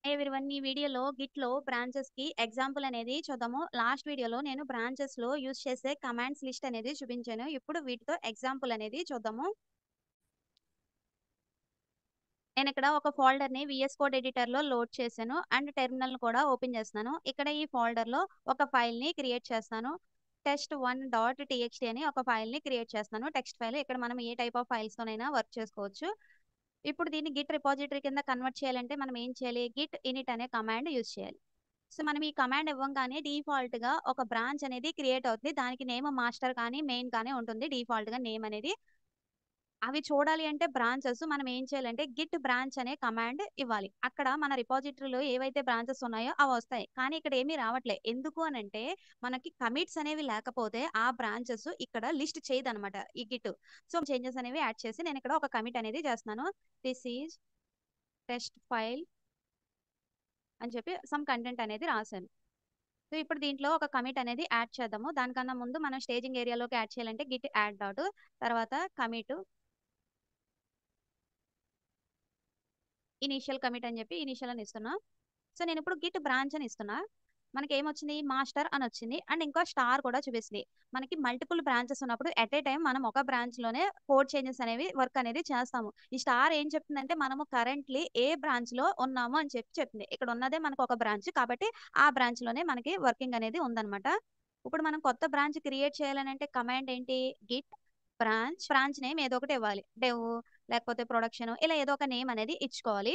Everyone ఈ వీడియోలో గిట్‌లో బ్రాంచెస్‌కి example అనేది చూద్దాము. లాస్ట్ వీడియోలో నేను బ్రాంచెస్‌లో యూజ్ చేసే కమాండ్స్ లిస్ట్ అనేది చూపించాను. ఇప్పుడు వీటితో ఎగ్జాంపుల్ అనేది చూద్దాము. నేనిక్కడ ఒక ఫోల్డర్‌ని వీఎస్ కోడ్ ఎడిటర్‌లో లోడ్ చేశాను. అండ్ టెర్మినల్‌ని కూడా ఓపెన్ చేస్తున్నాను. ఇక్కడ ఈ ఫోల్డర్‌లో ఒక ఫైల్‌ని క్రియేట్ చేస్తాను. test1.txt అని ఒక ఫైల్‌ని క్రియేట్ చేస్తున్నాను. Text file. ఇక్కడ మనం ఏ టైప్ ఆఫ్ ఫైల్స్‌తోనైనా వర్క్ చేసుకోవచ్చు. ఇప్పుడు దీన్ని గిట్ రిపాజిటరీ కింద కన్వర్ట్ చేయాలంటే మనం ఏం చేయాలి? గిట్ ఇనిట్ అనే కమాండ్ యూజ్ చేయాలి. సో, మనం ఈ కమాండ్ ఇవ్వంగానే డిఫాల్ట్‌గా ఒక బ్రాంచ్ అనేది క్రియేట్ అవుతుంది. దానికి నేమ్ మాస్టర్ కానీ, మెయిన్ కానీ ఉంటుంది. డిఫాల్ట్‌గా నేమ్ అనేది. అవి చూడాలి అంటే బ్రాంచెస్ మనం ఏం చేయాలంటే గిట్ బ్రాంచ్ అనే కమాండ్ ఇవ్వాలి. అక్కడ మన రిపాజిటరీలో ఏవైతే బ్రాంచెస్ ఉన్నాయో అవొస్తాయి. కానీ ఇక్కడ ఏమీ రావట్లే. ఎందుకు అనంటే మనకి కమిట్స్ అనేవి లేకపోతే ఆ బ్రాంచెస్ ఇక్కడ లిస్ట్ చేయదనమాట ఈ గిట్. సో, చేంజెస్ అనేవి యాడ్ చేసి నేను ఇక్కడ ఒక కమిట్ అనేది చేస్తున్నాను. థిస్ ఈజ్ టెస్ట్ ఫైల్ అని చెప్పి సమ్ కంటెంట్ అనేది రాసాను. సో, ఇప్పుడు దీంట్లో ఒక కమిట్ అనేది యాడ్ చేద్దాము. దానికన్నా ముందు మనం స్టేజింగ్ ఏరియాలోకి యాడ్ చేయాలంటే గిట్ యాడ్ డాట్ తర్వాత కమిట్ ఇనీషియల్ కమిట్ అని చెప్పి ఇనీషియల్ అని ఇస్తున్నా. సో, నేనిప్పుడు గిట్ బ్రాంచ్ అని ఇస్తున్నా. మనకేమొచ్చింది? మాస్టర్ అనొచ్చింది. అండ్ ఇంకో స్టార్ కూడా చూపిస్తుంది. మనకి మల్టిపుల్ బ్రాంచెస్ ఉన్నప్పుడు ఎట్ ఏ టైమ్ మనం ఒక బ్రాంచ్‌లోనే కోడ్ చేంజెస్ అనేవి వర్క్ అనేది చేస్తాము. ఈ స్టార్ ఏం చెప్తుందంటే మనము కరెంట్‌లీ ఏ బ్రాంచ్‌లో ఉన్నాము అని చెప్పి చెప్తుంది. ఇక్కడ ఉన్నదే మనకు ఒక బ్రాంచ్ కాబట్టి ఆ బ్రాంచ్‌లోనే మనకి వర్కింగ్ అనేది ఉందన్నమాట. ఇప్పుడు మనం కొత్త బ్రాంచ్ క్రియేట్ చేయాలనంటే కమాండ్ ఏంటి? గిట్ బ్రాంచ్ నేమ్ ఏదో ఒకటి ఇవ్వాలి. డెవ్ లేకపోతే ప్రొడక్షన్ ఇలా ఏదో ఒక నేమ్ అనేది ఇచ్చుకోవాలి.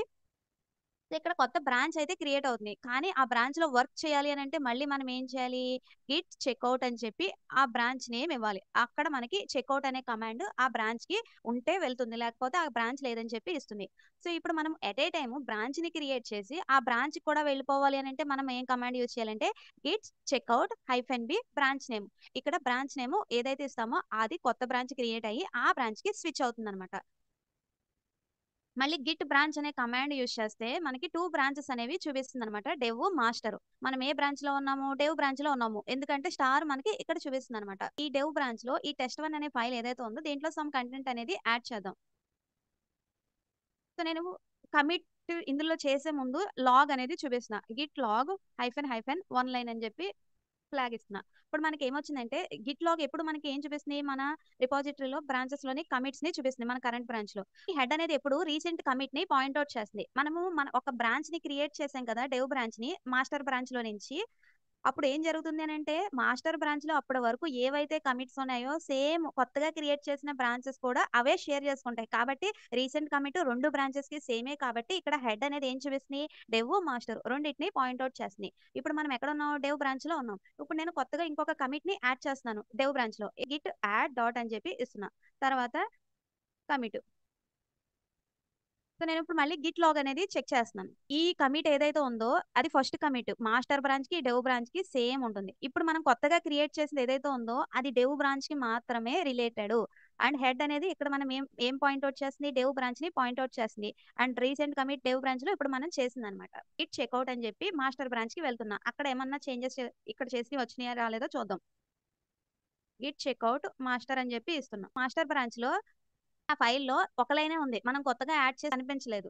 సో, ఇక్కడ కొత్త బ్రాంచ్ అయితే క్రియేట్ అవుతుంది. కానీ ఆ బ్రాంచ్‌లో వర్క్ చేయాలి అనంటే మళ్ళీ మనం ఏం చేయాలి? గిట్ చెక్‌ఔట్ అని చెప్పి ఆ బ్రాంచ్ నేమ్ ఇవ్వాలి. అక్కడ మనకి చెక్‌ఔట్ అనే కమాండ్ ఆ బ్రాంచ్‌కి ఉంటే వెళ్తుంది. లేకపోతే ఆ బ్రాంచ్ లేదని చెప్పి ఇస్తుంది. సో, ఇప్పుడు మనం ఎట్ ఏ టైమ్ బ్రాంచ్‌ని క్రియేట్ చేసి ఆ బ్రాంచ్‌కి కూడా వెళ్ళిపోవాలి అనంటే మనం ఏం కమాండ్ యూజ్ చేయాలంటే git checkout -B branch name. ఇక్కడ బ్రాంచ్ నేమ్ ఏదైతే ఇస్తామో అది కొత్త బ్రాంచ్ క్రియేట్ అయ్యి ఆ బ్రాంచ్‌కి స్విచ్ అవుతుందన్నమాట. మళ్ళీ గిట్ బ్రాంచ్ అనే కమాండ్ యూజ్ చేస్తే మనకి 2 బ్రాంచెస్ అనేవి చూపిస్తుందనమాట. Dev, master. మనం ఏ బ్రాంచ్‌లో ఉన్నాము? డెవ్ బ్రాంచ్‌లో ఉన్నాము. ఎందుకంటే స్టార్ మనకి ఇక్కడ చూపిస్తుందనమాట. ఈ డెవ్ బ్రాంచ్‌లో ఈ టెస్ట్1 అనే ఫైల్ ఏదైతే ఉందో దీంట్లో సమ్ కంటెంట్ అనేది యాడ్ చేద్దాం. సో, నేను కమిట్ ఇందులో చేసే ముందు లాగ్ అనేది చూపిస్తున్నా. గిట్ లాగ్ -వన్ లైన్ అని చెప్పి ఫ్లాగ్ ఇస్తున్నా. ఇప్పుడు మనకేమొచ్చిందంటే గిట్ లాగ్ ఎప్పుడు మనకి ఏం చూపిస్తుంది? మన రిపాజిటరీలో బ్రాంచెస్‌లోని కమిట్స్‌ని చూపిస్తుంది మన కరెంట్ బ్రాంచ్‌లో. ఈ హెడ్ అనేది ఎప్పుడు రీసెంట్ కమిట్‌ని పాయింట్ ఔట్ చేస్తుంది. మనము ఒక బ్రాంచ్‌ని క్రియేట్ చేసాం కదా! డెవ్ బ్రాంచ్‌ని మాస్టర్ బ్రాంచ్‌లో నుంచి. అప్పుడు ఏం జరుగుతుంది అనంటే మాస్టర్ బ్రాంచ్‌లో అప్పటి వరకు ఏవైతే కమిట్స్ ఉన్నాయో సేమ్ కొత్తగా క్రియేట్ చేసిన బ్రాంచెస్ కూడా అవే షేర్ చేసుకుంటాయి. కాబట్టి రీసెంట్ కమిట్ 2 బ్రాంచెస్‌కి సేమే కాబట్టి ఇక్కడ హెడ్ అనేది ఏం చూపిస్తుంది? డెవ్, మాస్టర్ రెండిటిని పాయింట్ ఔట్ చేస్తుంది. ఇప్పుడు మనం ఎక్కడున్నాం? డెవ్ బ్రాంచ్‌లో ఉన్నాం. ఇప్పుడు నేను కొత్తగా ఇంకొక కమిట్‌ని యాడ్ చేస్తున్నాను డెవ్ బ్రాంచ్‌లో. గిట్ యాడ్ డాట్ అని చెప్పి ఇస్తున్నా. తర్వాత కమిట్. సో, నేనిప్పుడు మళ్ళీ గిట్ లాగ్ అనేది చెక్ చేస్తున్నాను. ఈ కమిట్ ఏదైతే ఉందో అది ఫస్ట్ కమిట్. మాస్టర్ బ్రాంచ్‌కి, డెవ్ బ్రాంచ్‌కి సేమ్ ఉంటుంది. ఇప్పుడు మనం కొత్తగా క్రియేట్ చేసింది ఏదైతే ఉందో అది డెవ్ బ్రాంచ్‌కి మాత్రమే రిలేటెడు. అండ్ హెడ్ అనేది ఇక్కడ మనం ఏం పాయింట్ ఔట్ చేస్తుంది? డెవ్ బ్రాంచ్‌ని పాయింట్ ఔట్ చేస్తుంది. అండ్ రీసెంట్ కమిట్ డెవ్ బ్రాంచ్‌లో ఇప్పుడు మనం చేసిందనమాట. గిట్ చెక్‌ఔట్ అని చెప్పి మాస్టర్ బ్రాంచ్‌కి వెళ్తున్నా. అక్కడ ఏమన్నా చేంజెస్ ఇక్కడ చేసినవి వచ్చినాయా రాలేదో చూద్దాం. గిట్ చెక్‌ఔట్ మాస్టర్ అని చెప్పి ఇస్తున్నా. మాస్టర్ బ్రాంచ్‌లో ఆ ఫైల్‌లో ఒక లైనే ఉంది. మనం కొత్తగా యాడ్ చేసి కనిపించలేదు.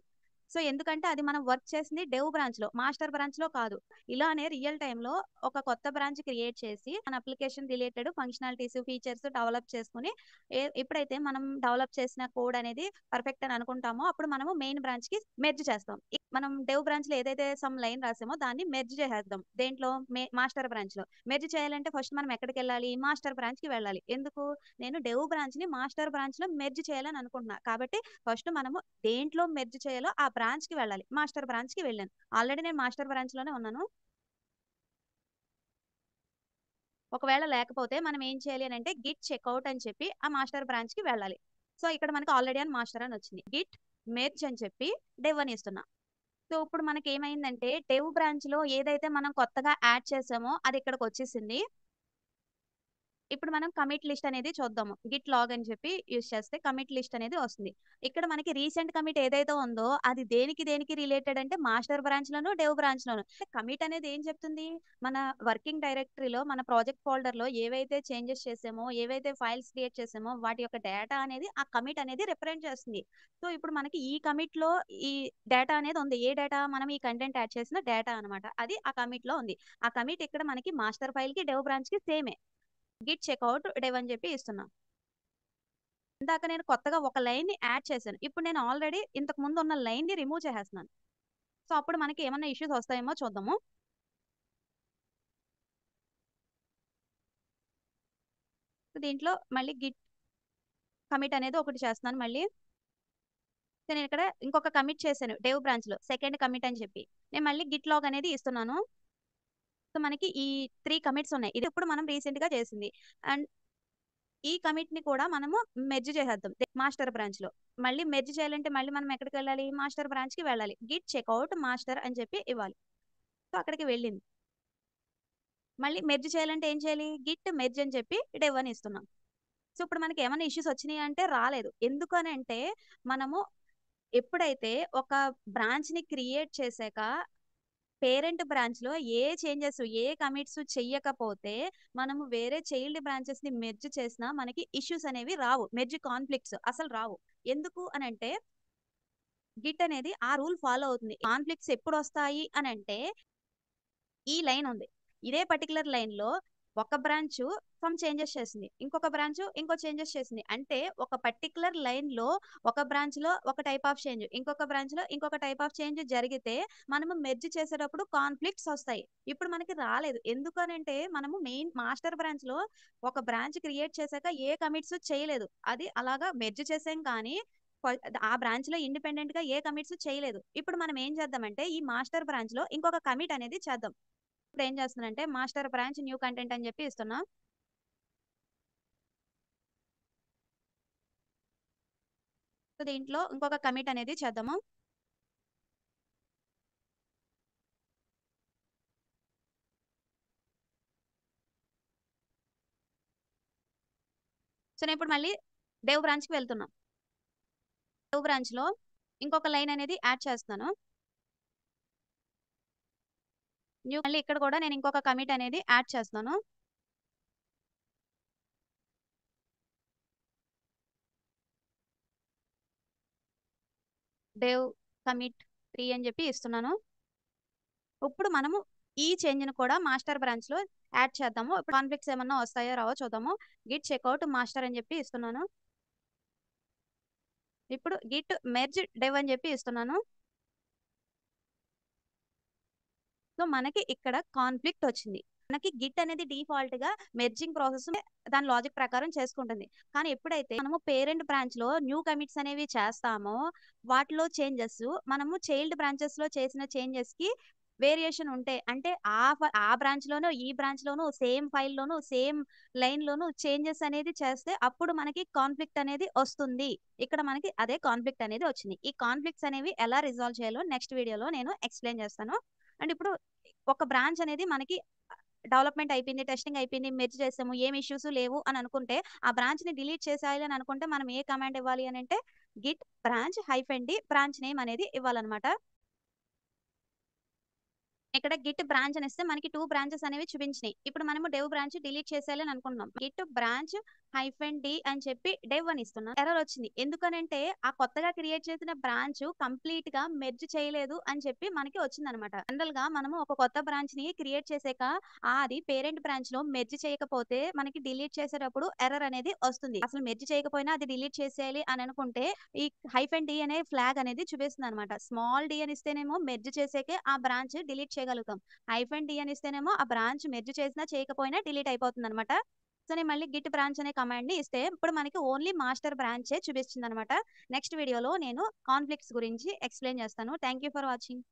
సో, ఎందుకంటే అది మనం వర్క్ చేసింది డెవ్ బ్రాంచ్‌లో. మాస్టర్ బ్రాంచ్‌లో కాదు. ఇలానే రియల్ టైమ్‌లో ఒక కొత్త బ్రాంచ్ క్రియేట్ చేసి మన application related functionalities, features develop చేసుకొని ఎప్పుడైతే మనం డెవలప్ చేసిన కోడ్ అనేది పర్ఫెక్ట్ అని అనుకుంటామో అప్పుడు మనము మెయిన్ బ్రాంచ్‌కి మెర్జ్ చేస్తాం. మనం డెవ్ బ్రాంచ్‌లో ఏదైతే సమ్ లైన్ రాసామో దాన్ని మెర్జ్ చేసేద్దాం. దేంట్లో? మాస్టర్ బ్రాంచ్‌లో. మెర్జ్ చేయాలంటే ఫస్ట్ మనం ఎక్కడికెళ్ళాలి? మాస్టర్ బ్రాంచ్‌కి వెళ్ళాలి. ఎందుకు? నేను డెవ్ బ్రాంచ్‌ని మాస్టర్ బ్రాంచ్‌లో మెర్జ్ చేయాలని అనుకుంటున్నా. కాబట్టి ఫస్ట్ మనము దేంట్లో మెర్జ్ చేయాలో ఆ బ్రాంచ్‌కి వెళ్ళాలి. మాస్టర్ బ్రాంచ్‌కి వెళ్ళాను. ఆల్రెడీ నేను మాస్టర్ బ్రాంచ్‌లోనే ఉన్నాను. ఒకవేళ లేకపోతే మనం ఏం చేయాలి అనంటే గిట్ చెక్‌ఔట్ అని చెప్పి ఆ మాస్టర్ బ్రాంచ్‌కి వెళ్ళాలి. సో, ఇక్కడ మనకు ఆల్రెడీ మాస్టర్ అని వచ్చింది. గిట్ మెర్జ్ అని చెప్పి డెవ్ అని ఇస్తున్నా. సో, ఇప్పుడు మనకేమైందంటే డెవ్ బ్రాంచ్‌లో ఏదైతే మనం కొత్తగా యాడ్ చేసామో అది ఇక్కడికొచ్చేసింది. ఇప్పుడు మనం కమిట్ లిస్ట్ అనేది చూద్దాము. గిట్ లాగ్ అని చెప్పి యూజ్ చేస్తే కమిట్ లిస్ట్ అనేది వస్తుంది. ఇక్కడ మనకి రీసెంట్ కమిట్ ఏదైతే ఉందో అది దేనికి రిలేటెడ్ అంటే మాస్టర్ బ్రాంచ్‌లోను, డెవ్ బ్రాంచ్‌లోను. కమిట్ అనేది ఏం చెప్తుంది? మన వర్కింగ్ డైరెక్టరీలో మన ప్రాజెక్ట్ ఫోల్డర్‌లో ఏవైతే చేంజెస్ చేసామో, ఏవైతే ఫైల్స్ క్రియేట్ చేసామో వాటి యొక్క డేటా అనేది ఆ కమిట్ అనేది రిప్రజెంట్ చేస్తుంది. సో, ఇప్పుడు మనకి ఈ కమిట్‌లో ఈ డేటా అనేది ఉంది. ఏ డేటా? మనం ఈ కంటెంట్ యాడ్ చేసిన డేటా అనమాట. అది ఆ కమిట్‌లో ఉంది. ఆ కమిట్ ఇక్కడ మనకి మాస్టర్ ఫైల్‌కి, డెవ్ బ్రాంచ్‌కి సేమే. గిట్ చెక్‌ఔట్ డెవ్ అని చెప్పి ఇస్తున్నా. ఇందాక నేను కొత్తగా ఒక లైన్‌ని యాడ్ చేశాను. ఇప్పుడు నేను ఆల్రెడీ ఇంతకు ముందు ఉన్న లైన్‌ని రిమూవ్ చేసేస్తున్నాను. సో, అప్పుడు మనకి ఏమన్నా ఇష్యూస్ వస్తాయేమో చూద్దాము. సో, దీంట్లో మళ్ళీ గిట్ కమిట్ అనేది ఒకటి చేస్తున్నాను మళ్ళీ. సో, నేనిక్కడ ఇంకొక కమిట్ చేశాను డెవ్ బ్రాంచ్‌లో సెకండ్ కమిట్ అని చెప్పి. నేను మళ్ళీ గిట్ లాగ్ అనేది ఇస్తున్నాను. సో, మనకి ఈ 3 కమిట్స్ ఉన్నాయి. ఇది ఇప్పుడు మనం రీసెంట్‌గా చేసింది. అండ్ ఈ కమిట్‌ని కూడా మనము మెర్జ్ చేసేద్దాం మాస్టర్ బ్రాంచ్‌లో. మళ్ళీ మెర్జ్ చేయాలంటే మళ్ళీ మనం ఎక్కడికెళ్ళాలి? మాస్టర్ బ్రాంచ్‌కి వెళ్ళాలి. గిట్ చెక్‌ఔట్ మాస్టర్ అని చెప్పి ఇవ్వాలి. సో, అక్కడికి వెళ్ళింది. మళ్ళీ మెర్జ్ చేయాలంటే ఏం చేయాలి? గిట్ మెర్జ్ అని చెప్పి డెవ్ అని ఇస్తున్నాం. సో, ఇప్పుడు మనకి ఏమన్నా ఇష్యూస్ వచ్చినాయా అంటే రాలేదు. ఎందుకనంటే మనము ఎప్పుడైతే ఒక బ్రాంచ్‌ని క్రియేట్ చేసాక పేరెంట్ బ్రాంచ్‌లో ఏ చేంజెస్, ఏ కమిట్స్ చెయ్యకపోతే మనము వేరే చైల్డ్ బ్రాంచెస్‌ని మెర్జ్ చేసినా మనకి ఇష్యూస్ అనేవి రావు. మెర్జ్ కాన్‌ఫ్లిక్ట్స్ అసలు రావు. ఎందుకు అనంటే గిట్ అనేది ఆ రూల్ ఫాలో అవుతుంది. కాన్‌ఫ్లిక్ట్స్ ఎప్పుడొస్తాయి అనంటే ఈ లైన్ ఉంది. ఇదే పర్టిక్యులర్ లైన్‌లో ఒక బ్రాంచు సమ్ చేంజెస్ చేసింది. ఇంకొక బ్రాంచు ఇంకో చేంజెస్ చేసింది. అంటే ఒక పర్టిక్యులర్ లైన్‌లో ఒక బ్రాంచ్‌లో ఒక టైప్ ఆఫ్ చేంజ్, ఇంకొక బ్రాంచ్‌లో ఇంకొక టైప్ ఆఫ్ చేంజ్ జరిగితే మనము మెర్జ్ చేసేటప్పుడు కాన్‌ఫ్లిక్ట్స్ ఒస్తాయి. ఇప్పుడు మనకి రాలేదు. ఎందుకనంటే మనము మెయిన్ మాస్టర్ బ్రాంచ్‌లో ఒక బ్రాంచ్ క్రియేట్ చేశాక ఏ కమిట్స్ చేయలేదు. అది అలాగా మెర్జ్ చేసాం కానీ ప ఆ బ్రాంచ్‌లో ఇండిపెండెంట్‌గా ఏ కమిట్స్ చేయలేదు. ఇప్పుడు మనం ఏం చేద్దామంటే ఈ మాస్టర్ బ్రాంచ్‌లో ఇంకొక కమిట్ అనేది చేద్దాం. ఇప్పుడేం చేస్తున్నానంటే మాస్టర్ బ్రాంచ్ న్యూ కంటెంట్ అని చెప్పి ఇస్తున్నా. సో, దీంట్లో ఇంకొక కమిట్ అనేది చేద్దాము. సో, నేనిప్పుడు మళ్ళీ డెవ్ బ్రాంచ్‌కి వెళ్తున్నా. డెవ్ బ్రాంచ్‌లో ఇంకొక లైన్ అనేది యాడ్ చేస్తున్నాను. మళ్ళీ ఇక్కడ కూడా నేను ఇంకొక కమిట్ అనేది యాడ్ చేస్తున్నాను. డెవ్ కమిట్ 3 అని చెప్పి ఇస్తున్నాను. ఇప్పుడు మనము ఈ చేంజ్‌ని కూడా మాస్టర్ బ్రాంచ్‌లో యాడ్ చేద్దాము. ఇప్పుడు కాన్‌ఫ్లిక్ట్స్ ఏమన్నా వస్తాయో రావో చూద్దాము. గిట్ చెక్‌ఔట్ మాస్టర్ అని చెప్పి ఇస్తున్నాను. ఇప్పుడు గిట్ మెర్జ్ డెవ్ అని చెప్పి ఇస్తున్నాను. సో, మనకి ఇక్కడ కాన్‌ఫ్లిక్ట్ వచ్చింది. మనకి గిట్ అనేది డిఫాల్ట్‌గా మెర్జింగ్ ప్రాసెస్ దాని లాజిక్ ప్రకారం చేసుకుంటుంది. కానీ ఎప్పుడైతే మనము పేరెంట్ బ్రాంచ్‌లో న్యూ కమిట్స్ అనేవి చేస్తామో, వాటిలో చేంజెస్ మనము చైల్డ్ బ్రాంచెస్‌లో చేసిన చేంజెస్‌కి వేరియేషన్ ఉంటే అంటే ఆ బ్రాంచ్‌లోనూ, ఈ బ్రాంచ్‌లోనూ సేమ్ ఫైల్‌లోనూ, సేమ్ లైన్‌లోనూ చేంజెస్ అనేది చేస్తే అప్పుడు మనకి కాన్‌ఫ్లిక్ట్ అనేది ఒస్తుంది. ఇక్కడ మనకి అదే కాన్‌ఫ్లిక్ట్ అనేది వచ్చింది. ఈ కాన్‌ఫ్లిక్ట్స్ అనేవి ఎలా రిజాల్వ్ చేయాలో నెక్స్ట్ వీడియోలో నేను ఎక్స్‌ప్లెయిన్ చేస్తాను. అండ్ ఇప్పుడు ఒక బ్రాంచ్ అనేది మనకి డెవలప్‌మెంట్ అయిపోయింది. టెస్టింగ్ అయిపోయింది. మెర్జ్ చేసాము. ఏం ఇష్యూస్ లేవు అని అనుకుంటే, ఆ బ్రాంచ్‌ని డిలీట్ చేసేయాలి అని అనుకుంటే మనం ఏ కమాండ్ ఇవ్వాలి అనంటే Git branch -d branch name అనేది ఇవ్వాలన్నమాట. ఇక్కడ గిట్ బ్రాంచ్ అనిస్తే మనకి 2 బ్రాంచెస్ అనేవి చూపించినాయి. ఇప్పుడు మనము డెవ్ బ్రాంచ్ డిలీట్ చేసేయాలి అని అనుకుంటున్నాం. గిట్ బ్రాంచ్ -d అని చెప్పి డెవ్ అని ఇస్తున్నాను. ఎర్రర్ వచ్చింది. ఎందుకనంటే ఆ కొత్తగా క్రియేట్ చేసిన బ్రాంచ్ కంప్లీట్‌గా మెర్జ్ చేయలేదు అని చెప్పి మనకి వచ్చిందనమాట. జనరల్‌గా మనము ఒక కొత్త బ్రాంచ్‌ని క్రియేట్ చేసాక అది పేరెంట్ బ్రాంచ్‌లో మెర్జ్ చేయకపోతే మనకి డిలీట్ చేసేటప్పుడు ఎర్రర్ అనేది వస్తుంది. అసలు మెర్జ్ చేయకపోయినా అది డిలీట్ చేసేయాలి అని అనుకుంటే ఈ -d అనే ఫ్లాగ్ అనేది చూపిస్తుందనమాట. స్మాల్ డి అని ఇస్తేనేమో మెర్జ్ చేసాకే ఆ బ్రాంచ్ డిలీట్ చేయగలుగుతాం. -d అని ఇస్తేనేమో ఆ బ్రాంచ్ మెర్జ్ చేసినా చేయకపోయినా డిలీట్ అయిపోతుందనమాట. సో, నేను మళ్ళీ గిట్ బ్రాంచ్ అనే కమాండ్‌ని ఇస్తే ఇప్పుడు మనకి ఓన్లీ మాస్టర్ బ్రాంచే చూపిస్తుందనమాట. నెక్స్ట్ వీడియోలో నేను కాన్‌ఫ్లిక్ట్స్ గురించి ఎక్స్‌ప్లెయిన్ చేస్తాను. Thank you for watching.